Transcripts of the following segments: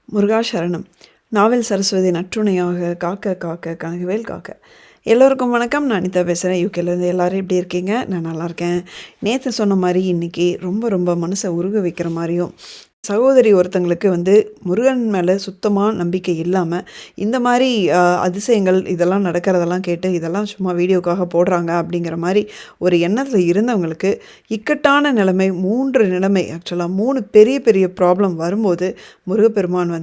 முருகா சரணம். நாவல் சரஸ்வதி நற்றுணையாக காக்க காக்க கனகவேல் காக்க. எல்லோருக்கும் வணக்கம். நான் அனிதா பேசுகிறேன் யூகேலேருந்து. எல்லோரும் எப்படி இருக்கீங்க? நான் நல்லாயிருக்கேன். நேற்று சொன்ன மாதிரி இன்றைக்கி ரொம்ப ரொம்ப மனசை உருக வைக்கிற மாதிரியும் சகோதரி ஒருத்தங்களுக்கு முருகன் மேலே சுத்தமாக நம்பிக்கை இல்லாமல் இந்த மாதிரி அதிசயங்கள் இதெல்லாம் நடக்கிறதெல்லாம் கேட்டு இதெல்லாம் சும்மா வீடியோக்காக போடுறாங்க அப்படிங்கிற மாதிரி ஒரு எண்ணத்தில் இருந்தவங்களுக்கு இக்கட்டான நிலைமை 3 நிலைமை ஆக்சுவலாக 3 பெரிய பெரிய ப்ராப்ளம் வரும்போது முருகப்பெருமான்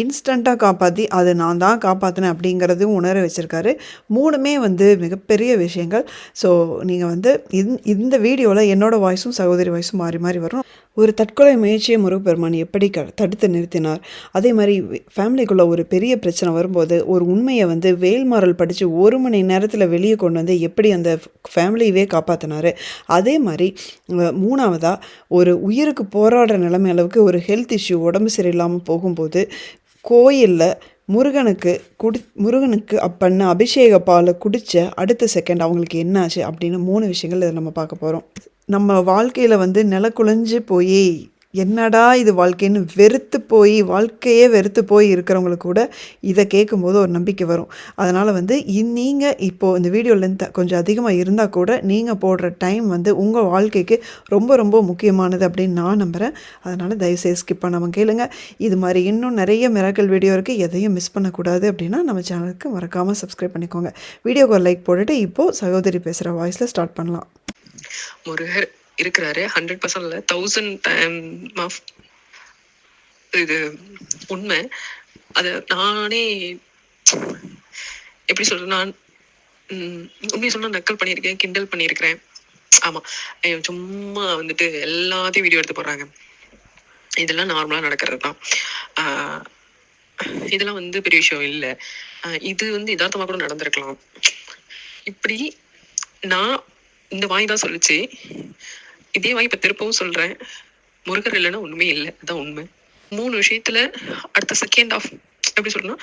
இன்ஸ்டண்ட்டாக காப்பாற்றி அதை நான் தான் காப்பாற்றினேன் அப்படிங்கிறதும் உணர வச்சுருக்காரு. 3மே மிகப்பெரிய விஷயங்கள். ஸோ நீங்கள் இந்த வீடியோவில் என்னோடய வாய்ஸும் சகோதரி வாய்ஸும் மாறி மாறி வரும். ஒரு தற்கொலை முயற்சியை முருகப்பெருமான் எப்படி தடுத்து நிறுத்தினார், அதே மாதிரி ஃபேமிலிக்குள்ளே ஒரு பெரிய பிரச்சனை வரும்போது ஒரு உண்மையை வேல்மாறல் படித்து 1 மணி நேரத்தில் வெளியே கொண்டு எப்படி அந்த ஃபேமிலியவே காப்பாற்றினார். அதே மாதிரி 3ஆவதாக ஒரு உயிருக்கு போராடுற நிலைமை அளவுக்கு ஒரு ஹெல்த் இஷ்யூ உடம்பு சரியில்லாமல் போகும்போது கோயிலில் முருகனுக்கு பண்ண அபிஷேக பாலை குடித்த அடுத்த செகண்ட் அவங்களுக்கு என்னாச்சு அப்படின்னு 3 விஷயங்கள் இதை நம்ம பார்க்க போகிறோம். நம்ம வாழ்க்கையில் நிலக்குலைஞ்சு போய் என்னடா இது வாழ்க்கைன்னு வாழ்க்கையே வெறுத்து போய் இருக்கிறவங்களுக்கு கூட இதை கேட்கும்போது ஒரு நம்பிக்கை வரும். அதனால் நீங்கள் இப்போது இந்த வீடியோலேருந்து கொஞ்சம் அதிகமாக இருந்தால் கூட நீங்கள் போடுற டைம் உங்கள் வாழ்க்கைக்கு ரொம்ப ரொம்ப முக்கியமானது அப்படின்னு நான் நம்புகிறேன். அதனால் தயவுசெய்து ஸ்கிப் பண்ணாமல் கேளுங்க. இது மாதிரி இன்னும் நிறைய மிராக்கிள் வீடியோ இருக்குது, எதையும் மிஸ் பண்ணக்கூடாது அப்படின்னா நம்ம சேனலுக்கு மறக்காமல் சப்ஸ்கிரைப் பண்ணிக்கோங்க. வீடியோக்கு ஒரு லைக் போட்டுட்டு இப்போது சகோதரி பேசுகிற வாய்ஸில் ஸ்டார்ட் பண்ணலாம். முருகர் இருக்கிறாரு 100%ல 1000 இது உண்மை. அது நானே எப்படி சொல்றேன், நான் உண்மையை சொன்னா நக்கல் பண்ணியிருக்கேன், கிண்டல் பண்ணியிருக்கிறேன். ஆமா, சும்மா எல்லாத்தையும் வீடியோ எடுத்து போடுறாங்க. இதெல்லாம் நார்மலா நடக்கிறது தான். இதெல்லாம் பெரிய விஷயம் இல்லை. இது யதார்த்தமா கூட நடந்திருக்கலாம். இப்படி நான் இந்த வாய் தான் சொல்லிச்சு, இதே வாய் இப்ப திருப்பவும் சொல்றேன், முருகர் இல்லைன்னா உண்மை இல்லை, அதான் உண்மை. 3 விஷயத்துல அடுத்த செகண்ட் ஆஃப் எப்படி சொல்லணும்,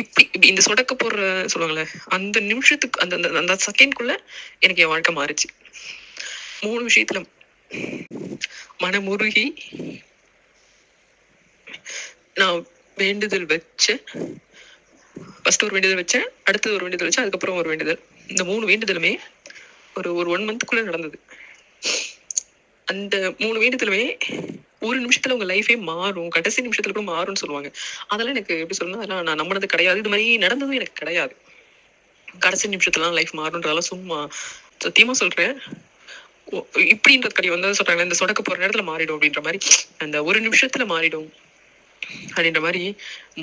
இப்படி இந்த சொடக்க போடுற சொல்லுவாங்கல்ல, அந்த நிமிஷத்துக்கு அந்த அந்த செகண்ட்குள்ள எனக்கு என் வாழ்க்கை மாறிச்சு. 3 விஷயத்துல மனமுருகி நான் வேண்டுதல் வச்சேன். ஃபர்ஸ்ட் ஒரு வேண்டுதல் வச்சேன், அடுத்தது ஒரு வேண்டுதல் வச்சேன், அதுக்கப்புறம் ஒரு வேண்டுதல். இந்த 3 வேண்டுதலுமே ஒரு 1 மந்த்க்குள்ள நடந்தது. அந்த 3 வேண்டுதலுமே ஒரு நிமிஷத்துல உங்க லைஃபே மாறும், கடைசி நிமிஷத்துல கூட மாறும்னு சொல்லுவாங்க. அதெல்லாம் எனக்கு எப்படி சொல்லணும், அதெல்லாம் நான் நம்பினது கிடையாது. இது மாதிரி நடந்ததும் எனக்கு கிடையாது. கடைசி நிமிஷத்துலாம் லைஃப் மாறும்ன்றதெல்லாம் சும்மா சத்தியமா சொல்றேன். இப்படின்றது கிடையாது. சொல்றாங்க இந்த சொடக்க போற நேரத்துல மாறிடும் அப்படின்ற மாதிரி, அந்த ஒரு நிமிஷத்துல மாறிடும் அப்படின்ற மாதிரி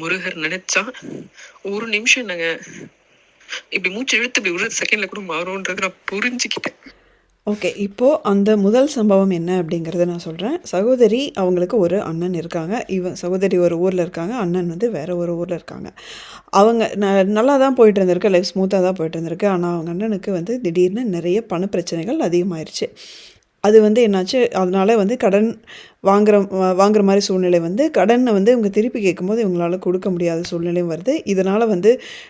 முருகர் நினைச்சா ஒரு நிமிஷம் என்னங்க, இப்படி மூச்சு இழுத்து இப்படி ஒரு செகண்ட்ல கூட மாறும்ன்றது நான் புரிஞ்சுக்கிட்டேன். ஓகே, இப்போது அந்த முதல் சம்பவம் என்ன அப்படிங்கிறத நான் சொல்கிறேன். சகோதரி அவங்களுக்கு ஒரு அண்ணன் இருக்காங்க. சகோதரி ஒரு ஊரில் இருக்காங்க, அண்ணன் வேறு ஒரு ஊரில் இருக்காங்க. அவங்க நல்லா தான் போயிட்டு இருந்திருக்கு, லைஃப் ஸ்மூத்தாக தான் போயிட்டு இருந்திருக்கு. ஆனால் அவங்க அண்ணனுக்கு திடீர்னு நிறைய பண பிரச்சனைகள் அதிகமாகிடுச்சு. அது என்னாச்சு, அதனால் கடன் வாங்குற மாதிரி சூழ்நிலை கடனை இவங்க திருப்பி கேட்கும்போது இவங்களால கொடுக்க முடியாத சூழ்நிலையும் வருது. இதனால்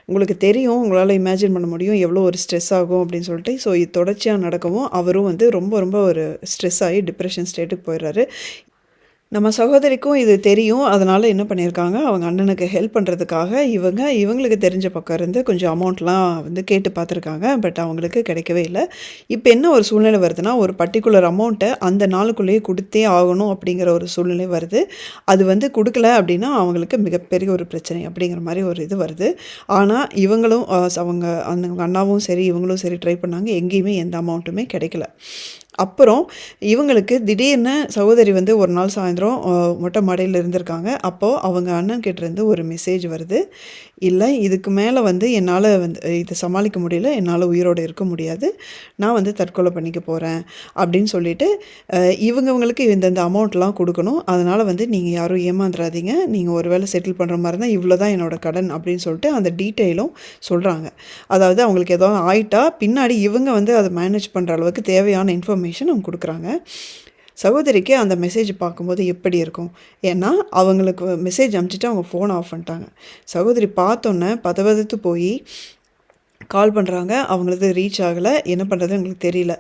உங்களுக்கு தெரியும், உங்களால் இமேஜின் பண்ண முடியும் எவ்வளோ ஒரு ஸ்ட்ரெஸ் ஆகும் அப்படின்னு சொல்லிட்டு. ஸோ இது தொடர்ச்சியாக நடக்கவும் அவரும் ரொம்ப ரொம்ப ஒரு ஸ்ட்ரெஸ் ஆகி டிப்ரெஷன் ஸ்டேட்டுக்கு போயிடுறாரு. நம்ம சகோதரிக்கும் இது தெரியும். அதனால் என்ன பண்ணியிருக்காங்க, அவங்க அண்ணனுக்கு ஹெல்ப் பண்ணுறதுக்காக இவங்களுக்கு தெரிஞ்ச பக்கம் இருந்து கொஞ்சம் அமௌண்ட்லாம் கேட்டு பார்த்துருக்காங்க. பட் அவங்களுக்கு கிடைக்கவே இல்லை. இப்போ என்ன ஒரு சூழ்நிலை வருதுன்னா, ஒரு பர்டிகுலர் அமௌண்ட்டை அந்த நாளுக்குள்ளேயே கொடுத்தே ஆகணும் அப்படிங்கிற ஒரு சூழ்நிலை வருது. அது கொடுக்கல அப்படின்னா அவங்களுக்கு மிகப்பெரிய ஒரு பிரச்சனை அப்படிங்கிற மாதிரி ஒரு இது வருது. ஆனால் இவங்களும் அவங்க அண்ணாவும் சரி இவங்களும் சரி ட்ரை பண்ணாங்க. எங்கேயுமே எந்த அமௌண்ட்டுமே கிடைக்கல. அப்புறம் இவங்களுக்கு திடீர்னு சகோதரி ஒரு நாள் சாயந்தரம் மொட்டை மாடியில் இருந்திருக்காங்க. அப்போது அவங்க அண்ணன் கிட்டேருந்து ஒரு மெசேஜ் வருது, இல்லை இதுக்கு மேலே என்னால் இதை சமாளிக்க முடியல, என்னால் உயிரோடு இருக்க முடியாது, நான் தற்கொலை பண்ணிக்க போகிறேன் அப்படின்னு சொல்லிட்டு இவங்களுக்கு இந்த அமௌண்ட்லாம் கொடுக்கணும். அதனால் நீங்கள் யாரும் ஏமாந்துடாதீங்க, நீங்கள் ஒரு வேளை செட்டில் பண்ணுற மாதிரி தான், இவ்வளோ தான் என்னோடய கடன் அப்படின்னு சொல்லிட்டு அந்த டீட்டெயிலும் சொல்கிறாங்க. அதாவது அவங்களுக்கு ஏதாவது ஆயிட்டா பின்னாடி இவங்க அதை மேனேஜ் பண்ணுற அளவுக்கு தேவையான இன்ஃபர்மேஷன் அவங்க கொடுக்குறாங்க. சகோதரிக்கு அந்த மெசேஜ் பார்க்கும்போது எப்படி இருக்கும்? ஏன்னா அவங்களுக்கு மெசேஜ் அனுப்பிச்சிட்டு அவங்க ஃபோன் ஆஃப் பண்ணிட்டாங்க. சகோதரி பார்த்தோன்னே பதவதத்து போய் கால் பண்ணுறாங்க. அவங்களுக்கு ரீச் ஆகலை. என்ன பண்ணுறதுன்னு எங்களுக்கு தெரியல.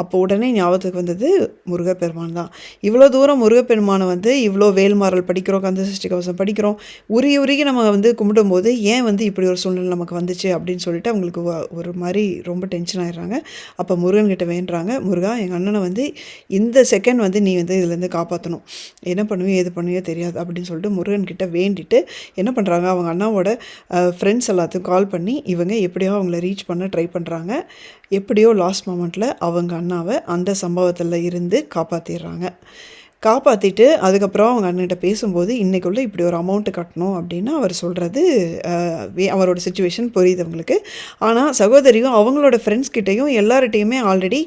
அப்போ உடனே ஞாபகத்துக்கு வந்தது முருகப்பெருமான் தான். இவ்வளோ தூரம் முருகப்பெருமானை வந்து இவ்வளோ வேல்மாறல் படிக்கிறோம், கந்தசஷ்டி கவசம் படிக்கிறோம், உருகி உருகி நம்ம வந்து கும்பிடும்போது ஏன் வந்து இப்படி ஒரு சூழ்நிலை நமக்கு வந்துச்சு அப்படின்னு சொல்லிட்டு அவங்களுக்கு ஒரு மாதிரி ரொம்ப டென்ஷன் ஆயிடுறாங்க. அப்போ முருகன்கிட்ட வேண்டுறாங்க, முருகா எங்கள் அண்ணனை வந்து இந்த செகண்ட் வந்து நீ வந்து இதுலேருந்து காப்பாற்றணும், என்ன பண்ணுவியோ ஏது பண்ணுவியோ தெரியாது அப்படின்னு சொல்லிட்டு முருகன்கிட்ட வேண்டிட்டு என்ன பண்ணுறாங்க, அவங்க அண்ணாவோட ஃப்ரெண்ட்ஸ் எல்லாத்துக்கும் கால் பண்ணி இவங்க எப்படியோ அவங்கள ரீச் பண்ண ட்ரை பண்ணுறாங்க. எப்படியோ லாஸ்ட் மொமெண்ட்டில் அவங்க அண்ணாவை அந்த சம்பவத்தில் இருந்து காப்பாற்றிடுறாங்க. காப்பாற்றிட்டு அதுக்கப்புறம் அவங்க அண்ணன்கிட்ட பேசும்போது இன்றைக்குள்ள இப்படி ஒரு அமௌண்ட்டு கட்டணும் அப்படின்னு அவர் சொல்கிறது அவரோட சுச்சுவேஷன் புரியுது அவங்களுக்கு. ஆனால் சகோதரியும் அவங்களோட ஃப்ரெண்ட்ஸ்கிட்டையும் எல்லார்கிட்டையுமே ஆல்ரெடி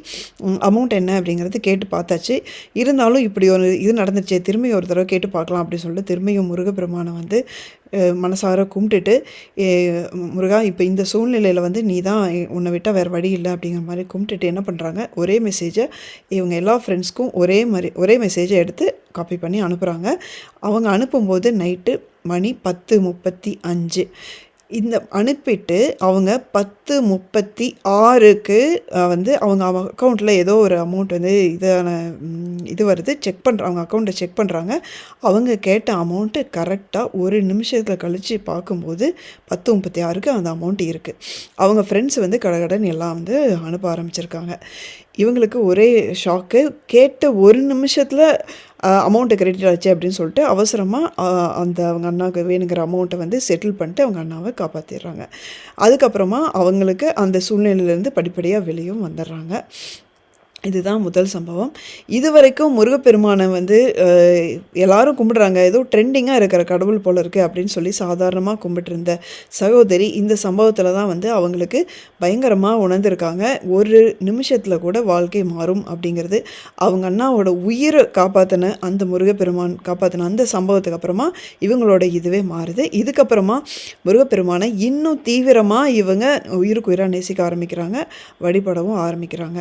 அமௌண்ட் என்ன அப்படிங்கிறது கேட்டு பார்த்தாச்சு. இருந்தாலும் இப்படி ஒரு இது நடந்துச்சு, திரும்பி ஒரு தடவை கேட்டு பார்க்கலாம் அப்படின்னு சொல்லிட்டு திரும்பியும் முருகப்பெருமானை வந்து மனசார கும்பிட்டுட்டு முருகா இப்போ இந்த சூழ்நிலையில் வந்து நீ தான் உன்னை விட்டால் வேறு வழி இல்லை அப்படிங்கிற மாதிரி கும்பிட்டுட்டு என்ன பண்ணுறாங்க, ஒரே மெசேஜை இவங்க எல்லா ஃப்ரெண்ட்ஸ்க்கும் ஒரே மெசேஜை எடுத்து காப்பி பண்ணி அனுப்புகிறாங்க. அவங்க அனுப்பும்போது நைட்டு மணி 10:35 இந்த அனுப்பிட்டு அவங்க 10:36க்கு வந்து அவங்க அக்கௌண்ட்டில் ஏதோ ஒரு அமௌண்ட் வந்து இது வருது, செக் பண்ணுற அவங்க அக்கௌண்ட்டை செக் பண்ணுறாங்க. அவங்க கேட்ட அமௌண்ட்டு கரெக்டாக ஒரு நிமிஷத்தில் கழித்து பார்க்கும்போது 10:36க்கு அந்த அமௌண்ட் இருக்குது. அவங்க ஃப்ரெண்ட்ஸ் வந்து கடகடன் எல்லாம் வந்து அனுப்ப ஆரம்பிச்சிருக்காங்க. இவங்களுக்கு ஒரே ஷாக்கு. கேட்ட ஒரு நிமிஷத்தில் அமௌண்ட்டு கிரெடிட் ஆச்சு அப்படின்னு சொல்லிட்டு அவசரமாக அந்த அவங்க அண்ணாவுக்கு வேணுங்கிற அமௌண்ட்டை வந்து செட்டில் பண்ணிட்டு அவங்க அண்ணாவை காப்பாற்றிடுறாங்க. அதுக்கப்புறமா அவங்களுக்கு அந்த சூழ்நிலையிலேருந்து படிப்படியாக வெளியும் வந்துடுறாங்க. இதுதான் முதல் சம்பவம். இதுவரைக்கும் முருகப்பெருமானை வந்து எல்லாரும் கும்பிடுறாங்க, ஏதோ ட்ரெண்டிங்காக இருக்கிற கடவுள் போல் இருக்குது அப்படின்னு சொல்லி சாதாரணமாக கும்பிட்டுருந்த சகோதரி இந்த சம்பவத்தில் தான் வந்து அவங்களுக்கு பயங்கரமாக உணர்ந்திருக்காங்க. ஒரு நிமிஷத்தில் கூட வாழ்க்கை மாறும் அப்படிங்கிறது. அவங்க அண்ணாவோட உயிரை காப்பாற்றின அந்த முருகப்பெருமான் காப்பாற்றின அந்த சம்பவத்துக்கு அப்புறமா இவங்களோட இதுவே மாறுது. இதுக்கப்புறமா முருகப்பெருமானை இன்னும் தீவிரமாக இவங்க உயிருக்கு உயிராக நேசிக்க ஆரம்பிக்கிறாங்க, வழிபடவும் ஆரம்பிக்கிறாங்க.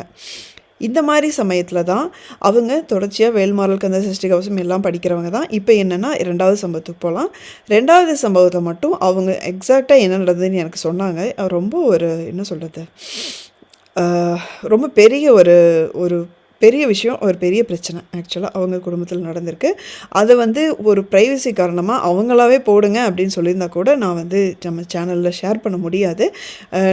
இந்த மாதிரி சமயத்தில் தான் அவங்க தொடர்ச்சியாக வேல்மாறல் கந்தசஷ்டி கவசம் எல்லாம் படிக்கிறவங்க தான். இப்போ என்னென்னா 2வது சம்பவத்துக்கு போகலாம். 2வது சம்பவத்தை மட்டும் அவங்க எக்ஸாக்டாக என்ன நடந்ததுன்னு எனக்கு சொன்னாங்க. ரொம்ப ஒரு என்ன சொல்கிறது, ரொம்ப பெரிய ஒரு பெரிய விஷயம், ஒரு பெரிய பிரச்சனை ஆக்சுவலாக அவங்க குடும்பத்தில் நடந்திருக்கு. அதை வந்து ஒரு ப்ரைவசி காரணமாக அவங்களாவே போடுங்க அப்படின்னு சொல்லியிருந்தா கூட நான் வந்து நம்ம சேனலில் ஷேர் பண்ண முடியாது.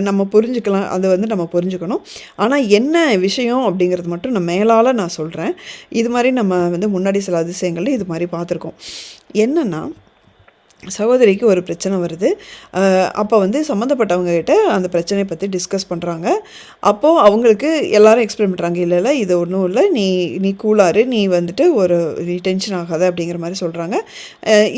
நம்ம புரிஞ்சுக்கலாம், அதை வந்து நம்ம புரிஞ்சுக்கணும். ஆனால் என்ன விஷயம் அப்படிங்கிறது மட்டும் நான் மேலால் நான் சொல்கிறேன். இது மாதிரி நம்ம வந்து முன்னாடி சில அதிசயங்கள்ல இது மாதிரி பார்த்துருக்கோம். என்னென்னா, சகோதரிக்கு ஒரு பிரச்சனை வருது. அப்போ வந்து சம்மந்தப்பட்டவங்ககிட்ட அந்த பிரச்சனையை பற்றி டிஸ்கஸ் பண்ணுறாங்க. அப்போது அவங்களுக்கு எல்லாரும் எக்ஸ்பிளைன் பண்ணுறாங்க, இல்லை இது ஒன்றும் இல்லை, நீ கூலாரு, நீ வந்துட்டு நீ டென்ஷன் ஆகாத அப்படிங்கிற மாதிரி சொல்கிறாங்க.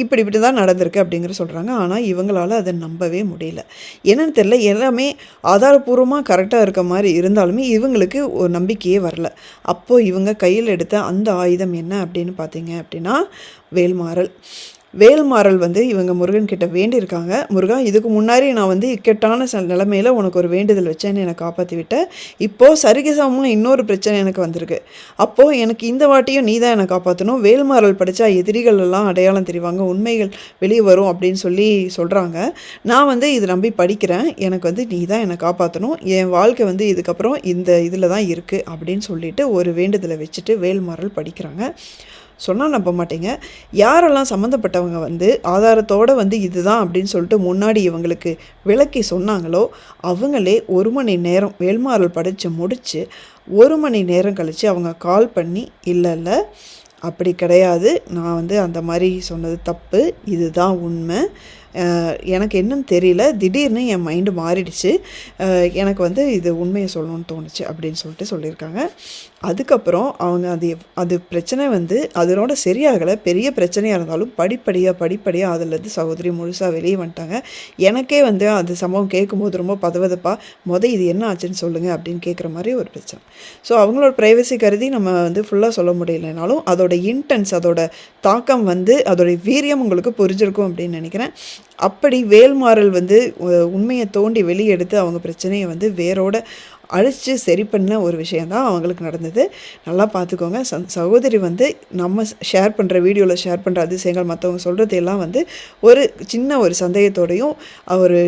இப்படி தான் நடந்திருக்கு அப்படிங்கிற சொல்கிறாங்க. ஆனால் இவங்களால் அதை நம்பவே முடியல. என்னன்னு தெரியல, எல்லாமே ஆதாரபூர்வமாக கரெக்டாக இருக்க மாதிரி இருந்தாலுமே இவங்களுக்கு ஒரு நம்பிக்கையே வரல. அப்போது இவங்க கையில் எடுத்த அந்த ஆயுதம் என்ன அப்படின்னு பார்த்தீங்க அப்படின்னா வேல்மாறல் வந்து இவங்க முருகன்கிட்ட வேண்டியிருக்காங்க. முருகா, இதுக்கு முன்னாடி நான் வந்து இக்கட்டான நிலைமையில் உனக்கு ஒரு வேண்டுதல் வச்சேன்னு என்னை காப்பாற்றி விட்டேன். இப்போது சரிகசமாக இன்னொரு பிரச்சனை எனக்கு வந்திருக்கு. அப்போது எனக்கு இந்த வாட்டியும் நீ தான் என்னை காப்பாற்றணும். வேல்மாறல் படித்தா எதிரிகள் எல்லாம் அடையாளம் தெரிவாங்க, உண்மைகள் வெளியே வரும் அப்படின்னு சொல்கிறாங்க. நான் வந்து இதை நம்பி படிக்கிறேன். எனக்கு வந்து நீ தான் என்னை காப்பாற்றணும். என் வாழ்க்கை வந்து இதுக்கப்புறம் இந்த இதில் தான் இருக்குது அப்படின்னு சொல்லிட்டு ஒரு வேண்டுதலை வச்சுட்டு வேல்மாறல் படிக்கிறாங்க. சொன்னால் நம்ப மாட்டீங்க, யாரெல்லாம் சம்மந்தப்பட்டவங்க வந்து ஆதாரத்தோடு வந்து இதுதான் அப்படின்னு சொல்லிட்டு முன்னாடி இவங்களுக்கு விளக்கி சொன்னாங்களோ அவங்களே 1 மணி நேரம் வேல்மாறல் படித்து முடித்து 1 மணி நேரம் கழித்து அவங்க கால் பண்ணி, இல்லை அப்படி கிடையாது, நான் வந்து அந்த மாதிரி சொன்னது தப்பு, இதுதான் உண்மை, எனக்கு என்னன்னு தெரியல, திடீர்னு என் மைண்டு மாறிடுச்சு, எனக்கு வந்து இது உண்மையை சொல்லணும்னு தோணுச்சு அப்படின்னு சொல்லிட்டு சொல்லியிருக்காங்க. அதுக்கப்புறம் அவங்க அது பிரச்சனை வந்து அதனோட சரியாகலை. பெரிய பிரச்சனையாக இருந்தாலும் படிப்படியாக அதிலேருந்து சகோதரி முழுசாக வெளியே வந்துட்டாங்க. எனக்கே வந்து அந்த சம்பவம் கேட்கும்போது ரொம்ப பதவதப்பாக இது என்ன ஆச்சுன்னு சொல்லுங்கள் அப்படின்னு கேட்குற மாதிரி ஒரு பிரச்சனை. ஸோ அவங்களோட ப்ரைவசி கருதி நம்ம வந்து ஃபுல்லாக சொல்ல முடியலைனாலும் அதோட இன்டென்ஸ், அதோட தாக்கம் வந்து அதோடைய வீரியம் உங்களுக்கு புரிஞ்சிருக்கும் அப்படின்னு நினைக்கிறேன். அப்படி வேல்மாறல் வந்து உண்மையை தோண்டி வெளியெடுத்து அவங்க பிரச்சனையை வந்து வேரோட அழித்து சரி பண்ண ஒரு விஷயந்தான் அவங்களுக்கு நடந்தது. நல்லா பார்த்துக்கோங்க. சகோதரி வந்து நம்ம ஷேர் பண்ணுற வீடியோவில் ஷேர் பண்ணுற அதிசயங்கள் மற்றவங்க சொல்கிறதையெல்லாம் வந்து ஒரு சின்ன ஒரு சந்தேகத்தோடையும் ஒரு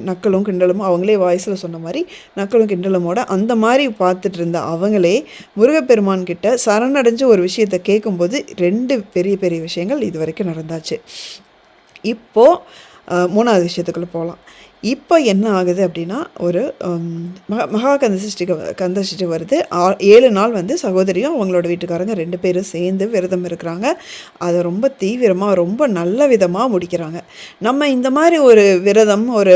நக்கலும் கிண்டலும் அவங்களே வாய்ஸில் சொன்ன மாதிரி நக்கலும் கிண்டலுமோட அந்த மாதிரி பார்த்துட்டு இருந்த அவங்களே முருகப்பெருமான் கிட்ட சரணடைஞ்சு ஒரு விஷயத்தை கேட்கும்போது 2 பெரிய பெரிய விஷயங்கள் இது வரைக்கும் நடந்தாச்சு. இப்போது 3வது விஷயத்துக்குள்ளே போகலாம். இப்போ என்ன ஆகுது அப்படின்னா, ஒரு மகா கந்த சஷ்டி வருது. 7 நாள் வந்து சகோதரியும் அவங்களோட வீட்டுக்காரங்க 2 பேரும் சேர்ந்து விரதம் இருக்கிறாங்க. அதை ரொம்ப தீவிரமாக ரொம்ப நல்ல விதமாக முடிக்கிறாங்க. நம்ம இந்த மாதிரி ஒரு விரதம் ஒரு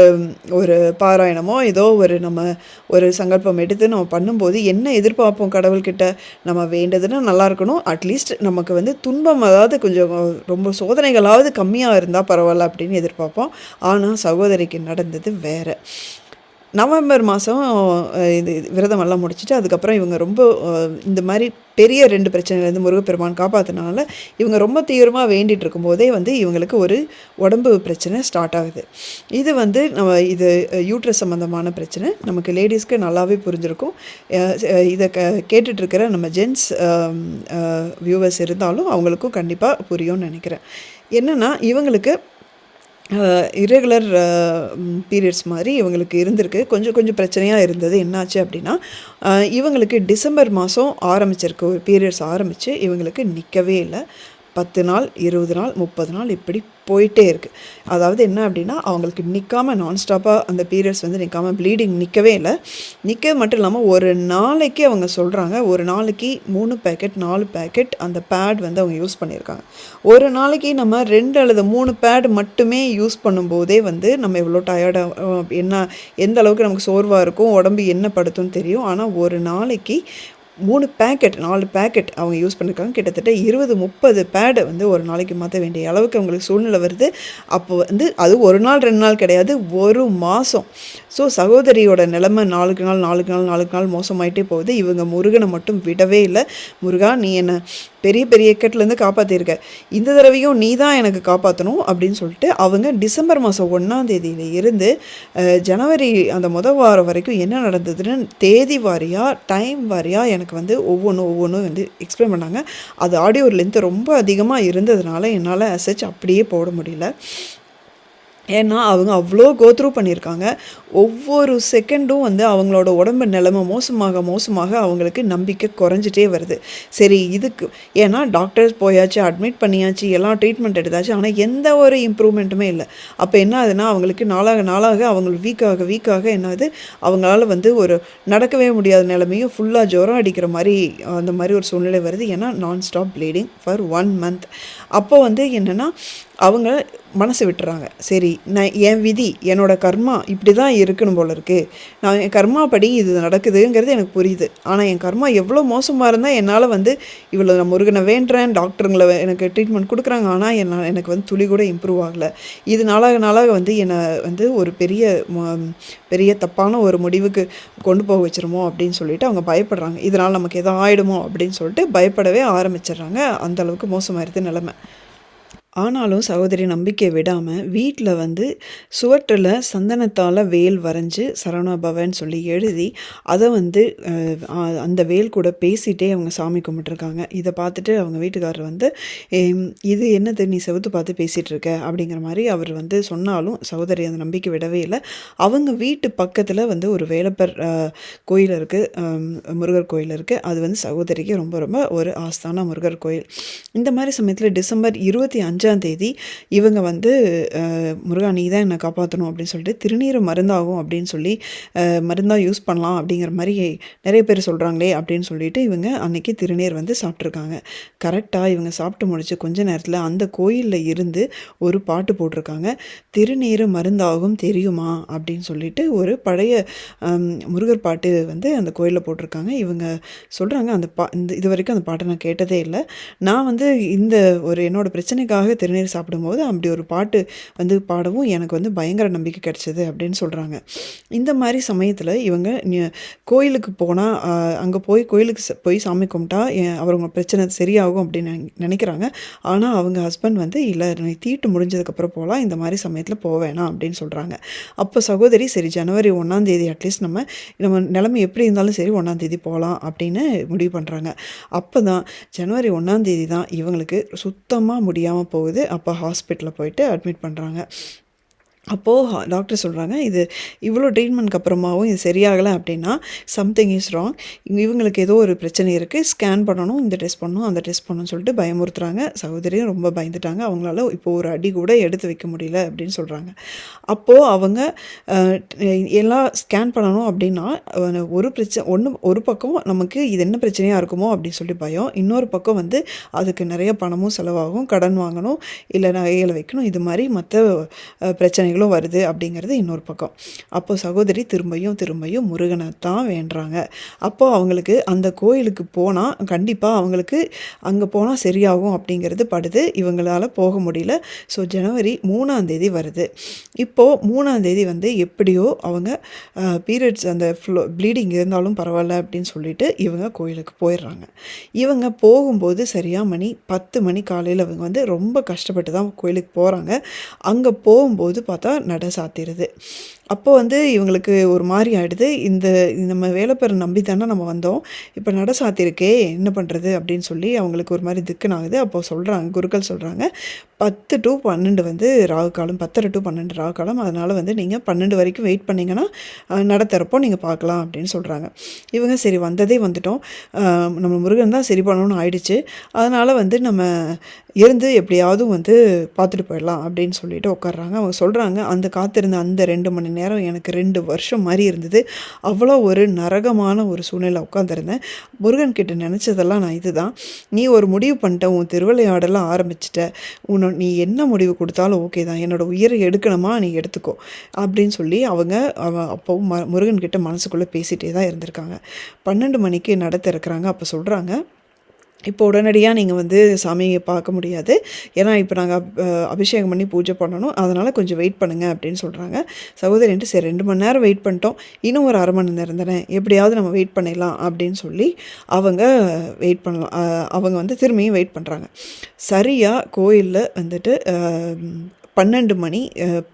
ஒரு பாராயணமோ ஏதோ நம்ம ஒரு சங்கல்பம் எடுத்து நம்ம பண்ணும்போது என்ன எதிர்பார்ப்போம் கடவுள்கிட்ட? நம்ம வேண்டதுன்னா நல்லா இருக்கணும், அட்லீஸ்ட் நமக்கு வந்து துன்பம் அதாவது கொஞ்சம் ரொம்ப சோதனைகளாவது கம்மியாக இருந்தால் பரவாயில்ல அப்படின்னு எதிர்பார்ப்போம். ஆனால் சகோதரிக்கு நடந்தது வேறு. நவம்பர் மாதம் இது விரதமெல்லாம் முடிச்சுட்டு அதுக்கப்புறம் இவங்க ரொம்ப இந்த மாதிரி பெரிய 2 பிரச்சனைலேருந்து முருகப்பெருமான் காப்பாற்றினால இவங்க ரொம்ப தீவிரமாக வேண்டிகிட்டு இருக்கும்போதே வந்து இவங்களுக்கு ஒரு உடம்பு பிரச்சனை ஸ்டார்ட் ஆகுது. இது வந்து இது யூட்ரஸ் சம்மந்தமான பிரச்சனை. நமக்கு லேடிஸ்க்கு நல்லாவே புரிஞ்சிருக்கும். இதை கேட்டுட்ருக்கிற நம்ம ஜென்ஸ் வியூவர்ஸ் இருந்தாலும் அவங்களுக்கும் கண்டிப்பாக புரியும்னு நினைக்கிறேன். என்னென்னா இவங்களுக்கு இரெகுலர் பீரியட்ஸ் மாதிரி இவங்களுக்கு இருந்திருக்கு. கொஞ்சம் கொஞ்சம் பிரச்சனையாக இருந்தது. என்னாச்சு அப்படின்னா, இவங்களுக்கு டிசம்பர் மாதம் ஆரம்பிச்சிருக்கு ஒரு பீரியட்ஸ் ஆரம்பித்து இவங்களுக்கு நிற்கவே இல்லை. 10 நாள் 20 நாள் 30 நாள் இப்படி போயிட்டே இருக்குது. அதாவது என்ன அப்படின்னா, அவங்களுக்கு நிற்காமல் நான்ஸ்டாப்பாக அந்த பீரியட்ஸ் வந்து நிற்காமல் ப்ளீடிங் நிற்கவே இல்லை. நிற்க மட்டும் இல்லாமல் ஒரு நாளைக்கு அவங்க சொல்கிறாங்க, ஒரு நாளைக்கு 3 பேக்கெட் 4 பேக்கெட் அந்த பேட் வந்து அவங்க யூஸ் பண்ணியிருக்காங்க. ஒரு நாளைக்கு நம்ம 2 அல்லது 3 பேட் மட்டுமே யூஸ் பண்ணும்போதே வந்து நம்ம எவ்வளோ டயர்டாக எந்த அளவுக்கு நமக்கு சோர்வாக இருக்கும், உடம்பு என்ன படுத்தும்னு தெரியும். ஆனால் ஒரு நாளைக்கு 3 பேக்கெட் 4 பேக்கெட் அவங்க யூஸ் பண்ணியிருக்காங்க. கிட்டத்தட்ட 20-30 பேடை வந்து ஒரு நாளைக்கு மாற்ற வேண்டிய அளவுக்கு அவங்களுக்கு சூழ்நிலை வருது. அப்போ வந்து அது 1 நாள் 2 நாள் கிடையாது, 1 மாதம். ஸோ சகோதரியோட நிலைமை நாளுக்கு நாள் மோசமாயிட்டே போகுது. இவங்க முருகனை மட்டும் விடவே இல்லை. முருகா, நீ என்னை பெரிய பெரிய இக்கட்லேருந்து காப்பாற்றிருக்க, இந்த தடவையும் நீ தான் எனக்கு காப்பாற்றணும் அப்படின்னு சொல்லிட்டு அவங்க டிசம்பர் மாதம் 1ஆம் தேதியில இருந்து ஜனவரி அந்த வாரம் வரைக்கும் என்ன நடந்ததுன்னு தேதி வாரியாக டைம் வாரியாக எனக்கு வந்து ஒவ்வொன்றும் வந்து எக்ஸ்பிளைன் பண்ணாங்க. அது ஆடியோ லென்த்து ரொம்ப அதிகமாக இருந்ததுனால என்னால் அசச் அப்படியே போட முடியல. ஏன்னா அவங்க அவ்வளோ கோத்ரூ பண்ணியிருக்காங்க. ஒவ்வொரு செகண்டும் வந்து அவங்களோட உடம்பு நிலைமை மோசமாக அவங்களுக்கு நம்பிக்கை குறைஞ்சிட்டே வருது. சரி, இதுக்கு ஏன்னா டாக்டர்ஸ் போயாச்சு, அட்மிட் பண்ணியாச்சு, எல்லாம் ட்ரீட்மெண்ட் எடுத்தாச்சு, ஆனால் எந்த ஒரு இம்ப்ரூவ்மெண்ட்டுமே இல்லை. அப்போ என்ன ஆகுதுன்னா, அவங்களுக்கு நாளாக அவங்களுக்கு வீக்காக என்னது அவங்களால வந்து ஒரு நடக்கவே முடியாத நிலைமையும் ஃபுல்லாக ஜுரம் அடிக்கிற மாதிரி அந்த மாதிரி ஒரு சூழ்நிலை வருது. ஏன்னா நான் ஸ்டாப் ப்ளீடிங் ஃபார் 1 month. அப்போ வந்து என்னென்னா அவங்க மனசு விட்டுறாங்க. சரி, நான் என் விதி என்னோட கர்மா இப்படி தான் இருக்கணும் போல இருக்குது, நான் என் கர்மா படி இது நடக்குதுங்கிறது எனக்கு புரியுது. ஆனால் என் கர்மா எவ்வளோ மோசமாக இருந்தால் என்னால் வந்து இவ்வளோ நான் முருகனை வேண்டுறேன், டாக்டருங்களை எனக்கு ட்ரீட்மெண்ட் கொடுக்குறாங்க, ஆனால் எனக்கு வந்து துளி கூட இம்ப்ரூவ் ஆகலை. இது நாளாக வந்து என்னை வந்து ஒரு பெரிய தப்பான ஒரு முடிவுக்கு கொண்டு போக வச்சிருமோ அப்படின்னு சொல்லிட்டு அவங்க பயப்படுறாங்க. இதனால் நமக்கு எதோ ஆகிடுமோ அப்படின்னு சொல்லிட்டு பயப்படவே ஆரம்பிச்சிடுறாங்க. அந்தளவுக்கு மோசமாயிருது நிலைமை. ஆனாலும் சகோதரி நம்பிக்கை விடாமல் வீட்டில் வந்து சுவற்றில் சந்தனத்தால் வேல் வரைஞ்சி சரவணா பவன்னு சொல்லி எழுதி அதை வந்து அந்த வேல் கூட பேசிகிட்டே அவங்க சாமி கும்பிட்டுருக்காங்க. இதை பார்த்துட்டு அவங்க வீட்டுக்காரர் வந்து இது என்னது நீ செவுத்து பார்த்து பேசிகிட்டு இருக்க அப்படிங்கிற மாதிரி அவர் வந்து சொன்னாலும் சகோதரி அந்த நம்பிக்கை விடவே இல்லை. அவங்க வீட்டு பக்கத்தில் வந்து ஒரு வேலப்பர் கோயில் இருக்குது, முருகர் கோயில் இருக்குது. அது வந்து சகோதரிக்கு ரொம்ப ரொம்ப ஒரு ஆஸ்தான முருகர் கோயில். இந்த மாதிரி சமயத்தில் டிசம்பர் 25 தேதி இவங்க வந்து முருகா, நீ தான் என்னை காப்பாற்றணும் அப்படின்னு சொல்லிட்டு திருநீர் மருந்தாகும் அப்படின்னு சொல்லி மருந்தாக யூஸ் பண்ணலாம் அப்படிங்கிற மாதிரி நிறைய பேர் சொல்கிறாங்களே அப்படின்னு சொல்லிட்டு இவங்க அன்னைக்கு திருநீர் வந்து சாப்பிட்ருக்காங்க. கரெக்டாக இவங்க சாப்பிட்டு முடிச்சு கொஞ்ச நேரத்தில் அந்த கோயிலில் இருந்து ஒரு பாட்டு போட்டிருக்காங்க. திருநீர் மருந்தாகும் தெரியுமா அப்படின்னு சொல்லிட்டு ஒரு பழைய முருகர் பாட்டு வந்து அந்த கோயிலில் போட்டிருக்காங்க. இவங்க சொல்கிறாங்க, இது வரைக்கும் அந்த பாட்டை நான் கேட்டதே இல்லை. நான் வந்து இந்த ஒரு என்னோடய பிரச்சனைக்காக அவங்களுக்காக திருநீர் சாப்பிடும்போது அப்படி ஒரு பாட்டு வந்து பாடவும் எனக்கு வந்து பயங்கர நம்பிக்கை கிடைச்சது அப்படின்னு சொல்கிறாங்க. இந்த மாதிரி சமயத்தில் இவங்க கோயிலுக்கு போனால் அங்கே போய் கோயிலுக்கு போய் சாமி கும்பிட்டா அவங்க பிரச்சனை சரியாகும் அப்படின்னு நினைக்கிறாங்க. ஆனால் அவங்க ஹஸ்பண்ட் வந்து இல்லை, நீ தீட்டு முடிஞ்சதுக்கப்புறம் போகலாம், இந்த மாதிரி சமயத்தில் போக வேணாம் அப்படின்னு சொல்கிறாங்க. அப்போ சகோதரி சரி ஜனவரி 1ஆம் தேதி அட்லீஸ்ட் நம்ம நிலைமை எப்படி இருந்தாலும் சரி 1ஆம் தேதி போகலாம் அப்படின்னு முடிவு பண்ணுறாங்க. அப்போ தான் ஜனவரி 1ஆம் தேதி தான் இவங்களுக்கு சுத்தமாக முடியாமல் போகுது. அப்போ ஹாஸ்பிட்டலில் போயிட்டு அட்மிட் பண்ணுறாங்க. அப்போது டாக்டர் சொல்கிறாங்க, இது இவ்வளோ ட்ரீட்மெண்ட்க்கு அப்புறமாவும் இது சரியாகலை அப்படின்னா சம்திங் இஸ் ராங், இவங்களுக்கு ஏதோ ஒரு பிரச்சனை இருக்குது, ஸ்கேன் பண்ணணும், இந்த டெஸ்ட் பண்ணணும், அந்த டெஸ்ட் பண்ணணும்னு சொல்லிட்டு பயமுறுத்துறாங்க. சகோதரியும் ரொம்ப பயந்துட்டாங்க. அவங்களால இப்போது ஒரு அடி கூட எடுத்து வைக்க முடியல அப்படின்னு சொல்கிறாங்க. அப்போது அவங்க எல்லாம் ஸ்கேன் பண்ணணும் அப்படின்னா ஒரு பக்கம் நமக்கு இது என்ன பிரச்சனையாக இருக்குமோ அப்படின்னு சொல்லி பயம், இன்னொரு பக்கம் வந்து அதுக்கு நிறைய பணமும் செலவாகும், கடன் வாங்கணும், இல்லை நகைகளை வைக்கணும், இது மாதிரி மற்ற பிரச்சனைகளும் வருது அப்படிங்கிறது இன்னொரு பக்கம். அப்போ சகோதரி திரும்பியும் முருகனை தான் வேண்டுறாங்க. அப்போ அவங்களுக்கு அந்த கோயிலுக்கு போனால் கண்டிப்பாக அவங்களுக்கு அங்கே போனால் சரியாகும் அப்படிங்கிறது படுது. இவங்களால் போக முடியல. ஸோ ஜனவரி 3ஆம் தேதி வருது. இப்போது 3ஆம் தேதி வந்து எப்படியோ அவங்க பீரியட்ஸ் அந்த ப்ளீடிங் இருந்தாலும் பரவாயில்ல அப்படின்னு சொல்லிட்டு இவங்க கோயிலுக்கு போயிடுறாங்க. இவங்க போகும்போது சரியாக மணி 10 மணி காலையில் அவங்க வந்து ரொம்ப கஷ்டப்பட்டு தான் கோயிலுக்கு போகிறாங்க. அங்கே போகும்போது பார்த்தா நட சாத்திடுது. அப்போ வந்து இவங்களுக்கு ஒரு மாதிரி ஆகிடுது. நம்ம வேலைப்பெற நம்பி தானே நம்ம வந்தோம், இப்போ நட சாத்திருக்கே என்ன பண்ணுறது அப்படின்னு சொல்லி அவங்களுக்கு ஒரு மாதிரி திக்குன்னு ஆகுது. அப்போ சொல்கிறாங்க, குருக்கள் சொல்கிறாங்க, 10 to 12 வந்து ராகு காலம், 10:30 to 12 ராகு காலம், அதனால் வந்து நீங்கள் 12 வரைக்கும் வெயிட் பண்ணிங்கன்னா நட திறப்போ நீங்கள் பார்க்கலாம் அப்படின்னு சொல்கிறாங்க. இவங்க சரி வந்ததே வந்துட்டோம், நம்ம முருகன் தான் சரி பண்ணணும்னு ஆயிடுச்சு, அதனால் வந்து நம்ம இருந்து எப்படியாவது வந்து பார்த்துட்டு போயிடலாம் அப்படின்னு சொல்லிட்டு உட்காடுறாங்க. அவங்க சொல்கிறாங்க, அந்த காத்திருந்த அந்த 2 மணி நேரம் எனக்கு 2 வருஷம் மாதிரி இருந்தது. அவ்வளோ ஒரு நரகமான ஒரு சூழ்நிலை உட்காந்துருந்தேன். முருகன்கிட்ட நினச்சதெல்லாம் நான் இதுதான், நீ ஒரு முடிவு பண்ணிட்ட, உன் திருவிளையாடலாம் ஆரம்பிச்சிட்ட, நீ என்ன முடிவு கொடுத்தாலும் ஓகே தான், என்னோட உயிரை எடுக்கணுமா நீ எடுத்துக்கோ அப்படின்னு சொல்லி அவங்க அப்போவும் முருகன்கிட்ட மனசுக்குள்ளே பேசிகிட்டே தான் இருந்திருக்காங்க. 12 மணிக்கு நட திறக்கிறாங்க. அப்போ சொல்கிறாங்க, இப்போ உடனடியாக நீங்கள் வந்து சாமியை பார்க்க முடியாது, ஏன்னா இப்போ நாங்கள் அபிஷேகம் பண்ணி பூஜை பண்ணணும், அதனால் கொஞ்சம் வெயிட் பண்ணுங்கள் அப்படின்னு சொல்கிறாங்க. சகோதரின்ட்டு சரி 2 மணி நேரம் வெயிட் பண்ணிட்டோம், இன்னும் ஒரு அரை மணி நேரம் தானே, எப்படியாவது நம்ம வெயிட் பண்ணிடலாம் அப்படின்னு சொல்லி அவங்க வெயிட் பண்ணலாம். அவங்க வந்து திரும்பியும் வெயிட் பண்ணுறாங்க. சரியாக கோயிலில் வந்துட்டு 12 மணி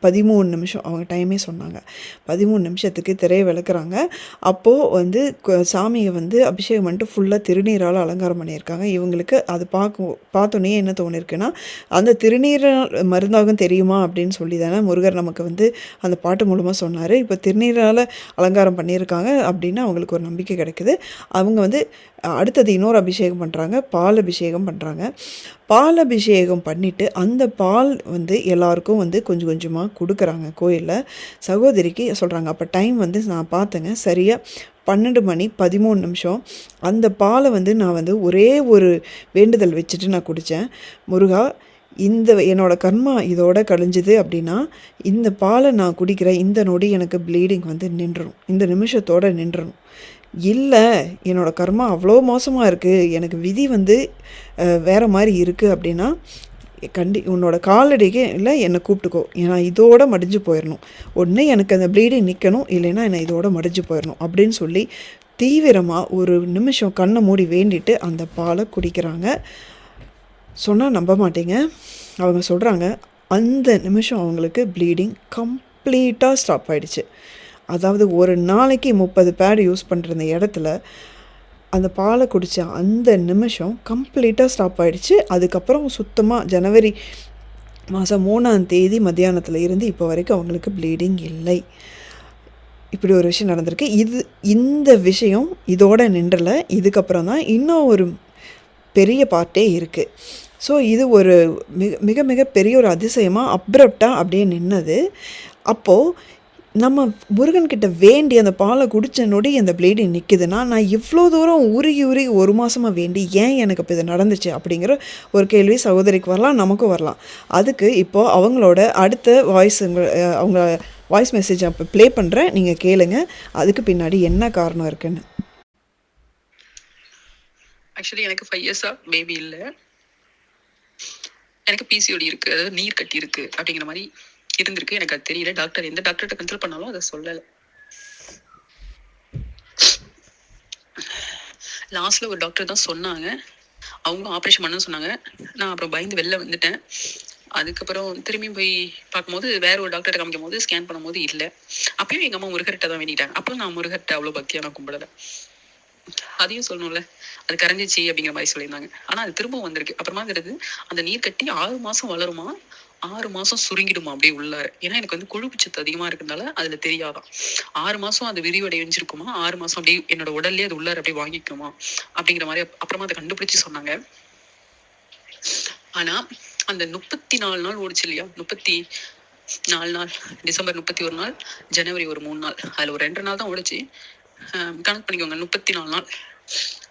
13 நிமிஷம் அவங்க டைமே சொன்னாங்க. 13 நிமிஷத்துக்கு திரையை விளக்குறாங்க. அப்போது வந்து சாமியை வந்து அபிஷேகம் பண்ணிட்டு ஃபுல்லாக திருநீரால் அலங்காரம் பண்ணியிருக்காங்க. இவங்களுக்கு அது பார்த்தோன்னே என்ன தோணிருக்குன்னா, அந்த திருநீரால் மருந்தாகும் தெரியுமா அப்படின்னு சொல்லி தானே முருகர் நமக்கு வந்து அந்த பாட்டு மூலமாக சொன்னார். இப்போ திருநீரால் அலங்காரம் பண்ணியிருக்காங்க அப்படின்னு அவங்களுக்கு ஒரு நம்பிக்கை கிடைக்குது. அவங்க வந்து அடுத்தது இன்னொரு அபிஷேகம் பண்ணுறாங்க, பால் அபிஷேகம் பண்ணுறாங்க. பால் அபிஷேகம் பண்ணிவிட்டு அந்த பால் வந்து எல்லாருக்கும் வந்து கொஞ்சம் கொஞ்சமாக கொடுக்குறாங்க கோயிலில். சகோதரிக்கு சொல்கிறாங்க, அப்போ டைம் வந்து நான் பார்த்தேங்க, சரியாக 12 மணி 13 நிமிஷம். அந்த பாலை வந்து நான் வந்து ஒரே ஒரு வேண்டுதல் வச்சுட்டு நான் குடித்தேன். முருகா, என்னோடய கர்மா இதோட கழிஞ்சுது அப்படின்னா இந்த பாலை நான் குடிக்கிற இந்த நொடி எனக்கு ப்ளீடிங் வந்து நின்றணும், இந்த நிமிஷத்தோடு நின்றணும். இல்லை என்னோடய கர்மா அவ்வளோ மோசமாக இருக்குது, எனக்கு விதி வந்து வேறு மாதிரி இருக்குது அப்படின்னா உன்னோட காலடிக்கு இல்லை என்னை கூப்பிட்டுக்கோ, ஏன்னா இதோட மடிஞ்சு போயிடணும், ஒன்று எனக்கு அந்த ப்ளீடிங் நிற்கணும், இல்லைன்னா என்னை இதோட மடிஞ்சு போயிடணும் அப்படின்னு சொல்லி தீவிரமாக ஒரு நிமிஷம் கண்ணை மூடி வேண்டிட்டு அந்த பாலை குடிக்கிறாங்க. சொன்னால் நம்ப மாட்டீங்க, அவங்க சொல்கிறாங்க அந்த நிமிஷம் அவங்களுக்கு ப்ளீடிங் கம்ப்ளீட்டாக ஸ்டாப் ஆகிடுச்சு. அதாவது ஒரு நாளைக்கு 30 பேட் யூஸ் பண்ணுற இடத்துல அந்த பாலை குடித்த அந்த நிமிஷம் கம்ப்ளீட்டாக ஸ்டாப் ஆகிடுச்சு. அதுக்கப்புறம் சுத்தமாக ஜனவரி மாதம் 3ஆம் தேதி மத்தியானத்தில் இருந்து இப்போ வரைக்கும் அவங்களுக்கு ப்ளீடிங் இல்லை. இப்படி ஒரு விஷயம் நடந்திருக்கு. இந்த விஷயம் இதோட நின்றலை. இதுக்கப்புறம் தான் இன்னும் ஒரு பெரிய பார்ட்டே இருக்குது. ஸோ இது ஒரு மிக மிக பெரிய ஒரு அதிசயமாக அப்ரப்டாக அப்படியே நின்னது. அப்போது நம்ம முருகன்கிட்ட வேண்டி அந்த பாலை குடித்த நொடி அந்த ப்ளீடிங் நிற்குதுன்னா, நான் இவ்வளோ தூரம் உருகி 1 மாதமாக வேண்டி ஏன் எனக்கு இப்போ இது நடந்துச்சு அப்படிங்கிற ஒரு கேள்வி சகோதரிக்கு வரலாம், நமக்கும் வரலாம். அதுக்கு இப்போது அவங்களோட அடுத்த அவங்க வாய்ஸ் மெசேஜ் அப்போ ப்ளே பண்ணுறேன், நீங்கள் கேளுங்க, அதுக்கு பின்னாடி என்ன காரணம் இருக்குன்னு. ஆக்சுவலி எனக்கு 5 இயர்ஸாக பேபி இல்லை. எனக்கு பிசிஓடி இருக்கு, அதாவது நீர் கட்டி இருக்கு அப்படிங்கிற மாதிரி இருந்திருக்கு. எனக்கு அது தெரியல. டாக்டர் எந்த டாக்டர்கிட்ட கன்சல்ட் பண்ணாலும் அதை சொல்லலை. லாஸ்ட்ல ஒரு டாக்டர் தான் சொன்னாங்க, அவங்க ஆப்ரேஷன் பண்ண சொன்னாங்க. நான் அப்புறம் பயந்து வெளில வந்துட்டேன். அதுக்கப்புறம் திரும்பி போய் பார்க்கும்போது வேற ஒரு டாக்டர்கிட்ட காமிக்கும் போது ஸ்கேன் பண்ணும்போது இல்லை. அப்பயும் எங்கள் அம்மா முருகர்கிட்ட தான் வேண்டிட்டாங்க. அப்புறம் நான் முருகர்கிட்ட அவ்வளோ பக்தியாக நான் கும்பிடலை. அதையும் சொல்லணும்ல, அது கரைஞ்சிச்சு அப்படிங்கிற மாதிரி சொல்லியிருந்தாங்க. ஆனால் அது திரும்பவும் வந்திருக்கு. அப்புறமாங்கிறது அந்த நீர் கட்டி 6 மாதம் வளருமா, 6 மாதம் சுருங்கிடுமா அப்படியே உள்ளார. ஏன்னா எனக்கு வந்து கொழுப்பு சத்து அதிகமாக இருக்கிறதுனால அதில் தெரியாதான். 6 மாதம் அது விரிவடைஞ்சிருக்குமா, 6 மாதம் அப்படியே என்னோட உடல்லே அது உள்ளார அப்படியே வாங்கிக்குமா அப்படிங்கிற மாதிரி அப்புறமா அதை கண்டுபிடிச்சு சொன்னாங்க. ஆனால் அந்த 34 நாள் ஓடிச்சு இல்லையா, 34 நாள், டிசம்பர் 31 நாள், ஜனவரி ஒரு 3 நாள், அதில் ஒரு 2 நாள் தான் ஓடிச்சு. கணக்கு பண்ணிக்கோங்க, 34 நாள்.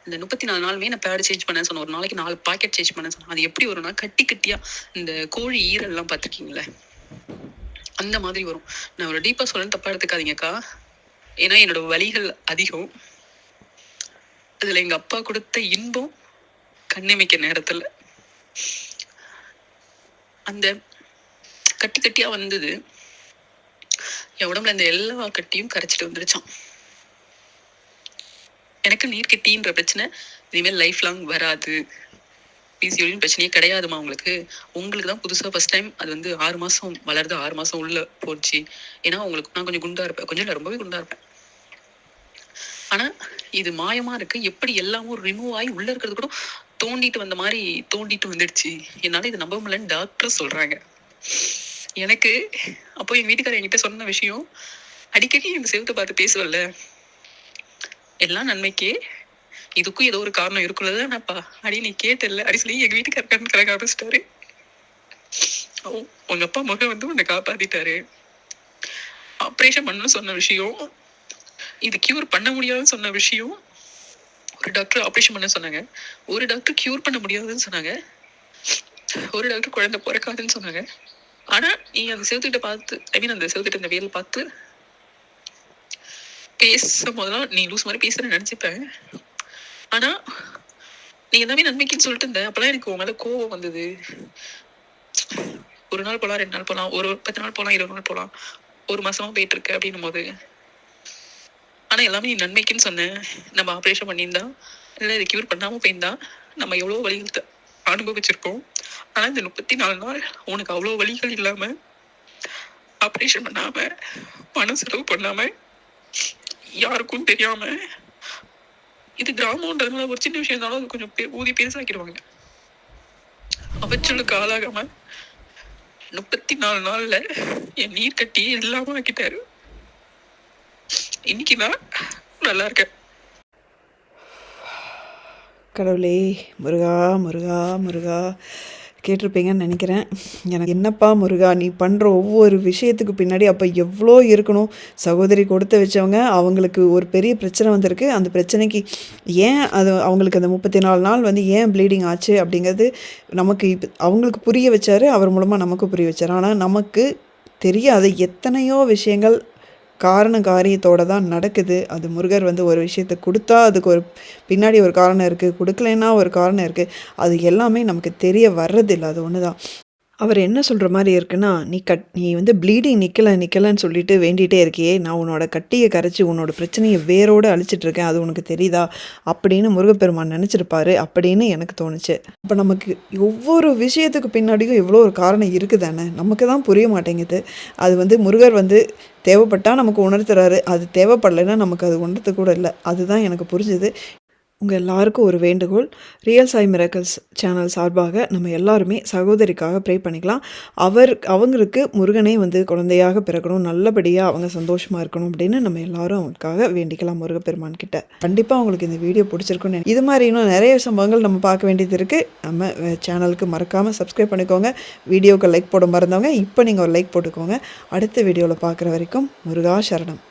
இந்த 34 நாளுமே நான் பேடு சேஞ்ச் பண்ண சொன்னேன். ஒரு நாளைக்கு 4 பாக்கெட் சேஞ்ச் பண்ண சொன்னேன். அது எப்படி வரும்னா, கட்டி கட்டியா இந்த கோழி ஈரல்லாம் பார்த்துருக்கீங்களே, அந்த மாதிரி வரும். நான் ஒரு டீப்பா சொல்றேன், தப்பா எடுத்துக்காதீங்கக்கா. ஏன்னா என்னோட வலிகள் அதிகம். அதுல எங்க அப்பா கொடுத்த இன்பம் கண்ணிமைக்க நேரத்துல அந்த கட்டி கட்டியா வந்தது. என் உடம்புல இந்த எல்லா கட்டியும் கரைச்சிட்டு வந்துருச்சான். எனக்கு நீர் கட்டின்ற பிரச்சனை இனிமேல் லைஃப் லாங் வராது. பிசிஓடின்னு பிரச்சனையே கிடையாதுமா உங்களுக்கு. உங்களுக்கு தான் புதுசாக ஃபர்ஸ்ட் டைம் அது வந்து 6 மாதம் வளருது, 6 மாதம் உள்ள போச்சு. ஏன்னா உங்களுக்கு நான் கொஞ்சம் குண்டா இருப்பேன், கொஞ்சம் இல்லை ரொம்பவே குண்டா இருப்பேன். ஆனால் இது மாயமா இருக்கு. எப்படி எல்லாமும் ரிமூவ் ஆகி உள்ள இருக்கிறது கூட தோண்டிட்டு வந்த மாதிரி தோண்டிட்டு வந்துடுச்சு. என்னால் இது நம்ப முடியலன்னு டாக்டர் சொல்றாங்க. எனக்கு அப்போ என் வீட்டுக்காரர் என்கிட்ட சொன்ன விஷயம், அடிக்கடி இந்த செவத்தை பார்த்து பேசுவல்ல, எல்லாம் நன்மைக்கே, இதுக்கும் ஏதோ ஒரு காரணம் இருக்குள்ளதானப்பா அடி நீ கேட்டல அடி சொல்லி எங்க வீட்டுக்காரர் கலக்க ஆரம்பிச்சிட்டாரு. உங்க அப்பா மகன் வந்து உன்னை காப்பாத்திட்டாரு. ஆப்ரேஷன் பண்ணு சொன்ன விஷயம், இது கியூர் பண்ண முடியாதுன்னு சொன்ன விஷயம். ஒரு டாக்டர் ஆப்ரேஷன் பண்ண சொன்னாங்க, ஒரு டாக்டர் கியூர் பண்ண முடியாதுன்னு சொன்னாங்க, ஒரு டாக்டர் குழந்தை பிறக்காதுன்னு சொன்னாங்க. ஆனா நீ அந்த செவத்துக்கிட்ட பார்த்து, ஐ மீன் அந்த செவத்துக்கிட்ட இந்த வேலை பார்த்து பேசும் போதெல்லாம் நீ லூஸ் மாதிரி பேசுறேன்னு நினைச்சுப்பேன். ஆனா நீ எல்லாமே நன்மைக்குன்னு சொல்லிட்டு இருந்த. அப்பெல்லாம் எனக்கு உன் மேல கோவம் வந்தது. ஒரு நாள் போலாம், 2 நாள் போலாம், ஒரு 10 நாள் போலாம், 20 நாள் போலாம், ஒரு மாசமா போயிட்டு இருக்கு அப்படின்னும் போது, ஆனா எல்லாமே நீ நன்மைக்குன்னு சொன்ன. நம்ம ஆப்ரேஷன் பண்ணியிருந்தா, இல்லை இதை கியூர் பண்ணாம போயிருந்தா நம்ம எவ்வளவு வலிகள் அனுபவிச்சிருக்கோம். ஆனா இந்த 34 நாள் உனக்கு அவ்வளவு வலிகள் இல்லாம, ஆப்ரேஷன் பண்ணாம, பணம் செலவு பண்ணாம, யாருக்கும் தெரியாம, இது கிராமம்ன்றதுனால ஒரு சின்ன விஷயம் இருந்தாலும் அது கொஞ்சம் ஊதி பெருசாக்கிடுவாங்க. அவற்றலுக்கு ஆளாகாம 34 நாள்ல என் நீர் கட்டி எல்லாமே ஆக்கிட்டாரு. இன்னைக்கு நான் நல்லா இருக்கேன். கடவுளே, முருகா முருகா முருகா, கேட்டிருப்பீங்கன்னு நினைக்கிறேன். எனக்கு என்னப்பா முருகா, நீ பண்ணுற ஒவ்வொரு விஷயத்துக்கு பின்னாடி அப்போ எவ்வளோ இருக்கணும். சகோதரி கொடுத்து வச்சவங்க, அவங்களுக்கு ஒரு பெரிய பிரச்சனை வந்திருக்கு. அந்த பிரச்சனைக்கு ஏன் அது அவங்களுக்கு அந்த 34 நாள் வந்து ஏன் ப்ளீடிங் ஆச்சு அப்படிங்கிறது நமக்கு அவங்களுக்கு புரிய வச்சார். அவர் மூலமாக நமக்கு புரிய வச்சார். ஆனால் நமக்கு தெரியாத எத்தனையோ விஷயங்கள் காரியத்தோடு தான் நடக்குது. அது முருகர் வந்து ஒரு விஷயத்தை கொடுத்தா அதுக்கு ஒரு பின்னாடி ஒரு காரணம் இருக்குது, கொடுக்கலன்னா ஒரு காரணம் இருக்குது. அது எல்லாமே நமக்கு தெரிய வர்றதில்லை. அது ஒன்று தான். அவர் என்ன சொல்கிற மாதிரி இருக்குன்னா, நீ வந்து ப்ளீடிங் நிற்கலைன்னு சொல்லிட்டு வேண்டிகிட்டே இருக்கியே, நான் உன்னோட கட்டியை கரைச்சி உன்னோட பிரச்சனையை வேரோடு அழிச்சிட்ருக்கேன், அது உனக்கு தெரியுதா அப்படின்னு முருகப்பெருமான் நினச்சிருப்பாரு அப்படின்னு எனக்கு தோணுச்சு. அப்போ நமக்கு ஒவ்வொரு விஷயத்துக்கு பின்னாடியும் எவ்வளோ ஒரு காரணம் இருக்குது தானே, நமக்கு தான் புரிய மாட்டேங்குது. அது வந்து முருகர் வந்து தேவைப்பட்டால் நமக்கு உணர்த்துறாரு, அது தேவைப்படலைன்னா நமக்கு அது உணர்த்து கூட இல்லை. அதுதான் எனக்கு புரிஞ்சுது. உங்கள் எல்லாருக்கும் ஒரு வேண்டுகோள், ரியல் சாய் மிராக்கிள்ஸ் சேனல் சார்பாக நம்ம எல்லாருமே சகோதரிக்காக ப்ரே பண்ணிக்கலாம். அவங்களுக்கு முருகனே வந்து குழந்தையாக பிறக்கணும், நல்லபடியாக அவங்க சந்தோஷமாக இருக்கணும் அப்படின்னு நம்ம எல்லாரும் அவங்களுக்காக வேண்டிக்கலாம் முருகப்பெருமான் கிட்ட. கண்டிப்பாக அவங்களுக்கு இந்த வீடியோ பிடிச்சிருக்குன்னு இது மாதிரி இன்னும் நிறைய சம்பவங்கள் நம்ம பார்க்க வேண்டியது இருக்குது. நம்ம சேனலுக்கு மறக்காமல் சப்ஸ்கிரைப் பண்ணிக்கோங்க. வீடியோக்கு லைக் போட மறந்தவங்க இப்போ நீங்கள் ஒரு லைக் போட்டுக்கோங்க. அடுத்த வீடியோவில் பார்க்குற வரைக்கும் முருகா சரணம்.